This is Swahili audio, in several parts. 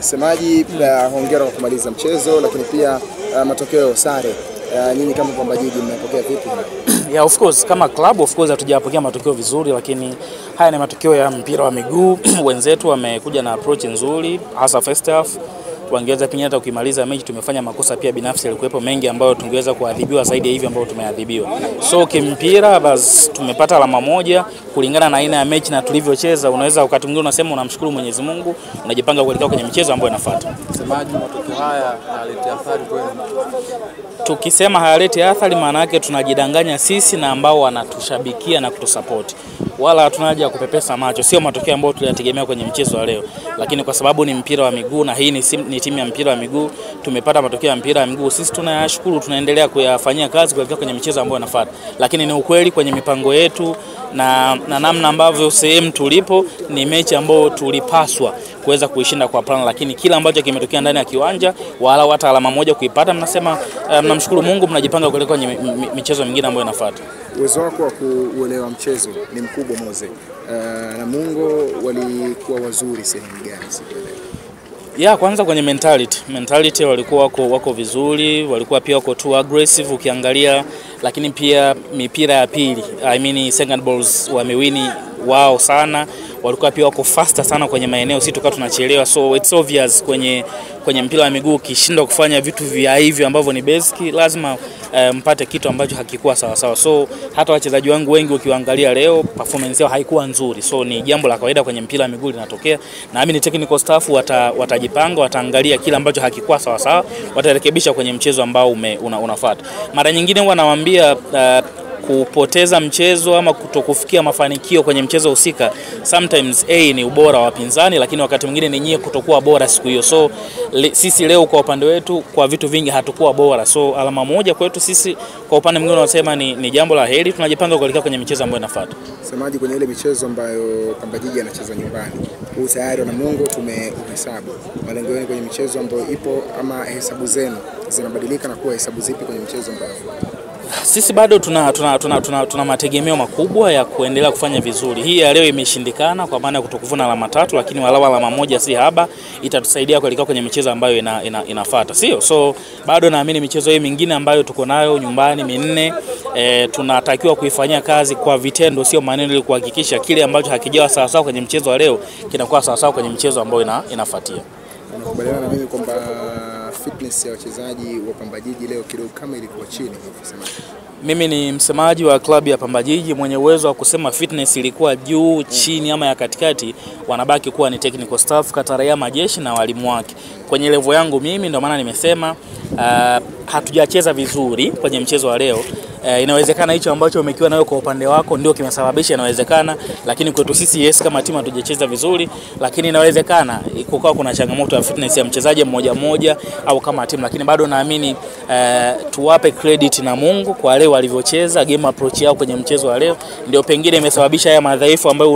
Msemaji, hongera kwa kumaliza mchezo, lakini pia matokeo sare. Nyinyi kama Pamba Jiji mmepokea vipi? Yeah, of course kama club of course hatujapokea matokeo vizuri, lakini haya ni matokeo ya mpira wa miguu. Wenzetu wamekuja na approach nzuri hasa first half. Wangeweza pia hata ukimaliza mechi. Tumefanya makosa pia binafsi yalikuwepo mengi ambayo tungeweza kuadhibiwa zaidi ya hivi ambao tumeadhibiwa. So kimpira basi tumepata alama moja kulingana na aina ya mechi na tulivyocheza. Unaweza wakati mwingine unasema unamshukuru Mwenyezi Mungu, unajipanga kuelekea kwenye michezo ambayo inafuata. Msemaji, matokeo haya hayaleti athari kwenu? Tukisema hayaleti athari maana yake tunajidanganya sisi na ambao wanatushabikia na kutusupport. Wala hatuna haja ya kupepesa macho. Sio matokeo ambayo tuliyategemea kwenye mchezo wa leo, lakini kwa sababu ni mpira wa miguu na hii ni timu ya mpira wa miguu, tumepata matokeo ya mpira wa miguu. Sisi tunayashukuru, tunaendelea kuyafanyia kazi kuelekea kwenye michezo ambayo inafuata. Lakini ni ukweli kwenye mipango yetu na namna ambavyo sehemu tulipo ni mechi ambayo tulipaswa kuweza kuishinda kwa plan, lakini kila ambacho kimetokea ndani ya kiwanja wala hata alama moja kuipata, mnasema mnamshukuru Mungu, mnajipanga kuelekea kwenye michezo mingine ambayo inafuata. Uwezo wako wa kuelewa mchezo ni mkubwa Moze. Na Mungu walikuwa wazuri sehemu gani siku leo? Yeah, kwanza kwenye mentality walikuwa wako vizuri, walikuwa pia wako too aggressive ukiangalia, lakini pia mipira ya pili, I mean second balls wamewini wao sana, walikuwa pia wako faster sana kwenye maeneo, sisi tukawa tunachelewa. So it's obvious kwenye mpira wa miguu ukishindwa kufanya vitu vya hivyo ambavyo ni basic, lazima mpate kitu ambacho hakikuwa sawa sawa. So hata wachezaji wangu wengi ukiangalia leo performance yao haikuwa nzuri. So ni jambo la kawaida kwenye mpira wa miguu linatokea, na mimi ni technical staff watajipanga, wataangalia kila ambacho hakikuwa sawa sawa, watarekebisha kwenye mchezo ambao unafuata. Mara nyingine huwa nawaambia kupoteza mchezo ama kutokufikia mafanikio kwenye mchezo husika sometimes ni ubora wa wapinzani, lakini wakati mwingine ni nyie kutokuwa bora siku hiyo. So sisi leo kwa upande wetu kwa vitu vingi hatukuwa bora, so alama moja kwetu sisi. Kwa upande mwingine unasema ni jambo la heri, tunajipanga kuelekea kwenye michezo ambayo inafuata. Msemaji, kwenye ile michezo ambayo Pamba Jiji anacheza nyumbani, huu tayari na Mungu tumehesabu malengo yenu kwenye michezo ambayo ipo, ama hesabu zenu zinabadilika na kuwa hesabu zipi kwenye michezo ambayo? Sisi bado tuna mategemeo makubwa ya kuendelea kufanya vizuri. Hii ya leo imeshindikana kwa maana ya kutokuvuna alama 3, lakini walau alama moja si haba, itatusaidia kuelekea kwenye michezo ambayo inafuata. Sio? So bado naamini michezo hii mingine ambayo tuko nayo nyumbani minne, tunatakiwa kuifanyia kazi kwa vitendo, sio maneno, ili kuhakikisha kile ambacho hakijawa sawa sawa kwenye mchezo wa leo kinakuwa sawa sawa kwenye mchezo ambao inafuatia. Unakubaliana na mimi kwamba fitness ya wachezaji wa Pamba Jiji leo kidogo kama ilikuwa chini hivi? Mimi ni msemaji wa klabu ya Pamba Jiji, mwenye uwezo wa kusema fitness ilikuwa juu, chini ama ya katikati. Wanabaki kuwa ni technical staff, Kataraia Majeshi na walimu wake. Kwenye level yangu mimi ndio maana nimesema hatujacheza vizuri kwenye mchezo wa leo. Inawezekana hicho ambacho umekiwa nayo kwa upande wako ndio kimesababisha, inawezekana, lakini kwetu sisi kama timu hatujacheza vizuri, lakini inawezekana kukawa kuna changamoto ya fitness ya mchezaji mmoja au kama timu, lakini bado naamini tuwape credit na Mungu kwa leo walivyocheza. Game approach yao kwenye mchezo wa leo ndio pengine imesababisha haya madhaifu ambayo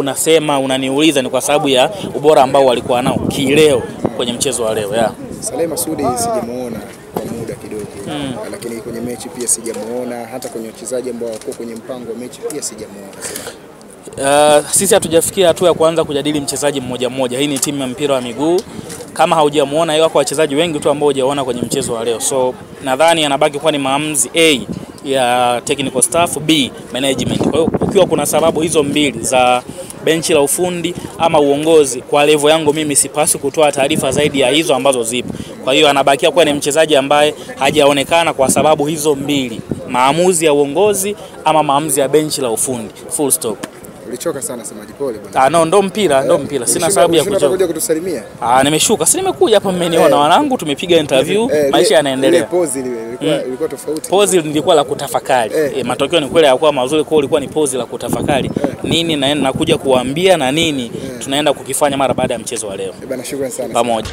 unaniuliza, ni kwa sababu ya ubora ambao walikuwa nao kileo kwenye mchezo wa leo. Saleh Masudi sijamuona kwa muda kidogo, lakini kwenye mechi pia sijamuona, hata kwenye wachezaji ambao wako kwenye mpango wa mechi pia sijamuona. Sisi hatujafikia hatua ya kuanza kujadili mchezaji mmoja. Hii ni timu ya mpira wa miguu. Kama haujamuona yeye, kwa wachezaji wengi tu ambao hujaona kwenye mchezo wa leo. So nadhani anabaki kuwa ni maamuzi ya technical staff, management. Kwa hiyo ukiwa kuna sababu hizo mbili za benchi la ufundi ama uongozi, kwa level yangu mimi sipaswi kutoa taarifa zaidi ya hizo ambazo zipo. Kwa hiyo anabakia kuwa ni mchezaji ambaye hajaonekana kwa sababu hizo mbili, maamuzi ya uongozi ama maamuzi ya benchi la ufundi. Full stop. Ulichoka sana semaji, pole bwana. No, ndo mpira. Sina sababu ya kuchoka. Unakuja kutusalimia? Nimeshuka. Si nimekuja hapa, mmeniona wanangu, tumepiga interview, maisha yanaendelea. Pause ilikuwa tofauti. Pause ilikuwa la kutafakari. Matokeo ni kweli hayakuwa mazuri, kwa ilikuwa ni pause la kutafakari. Nini nakuja kuambia na nini tunaenda kukifanya mara baada ya mchezo wa leo. Bwana, shukrani sana. Pamoja.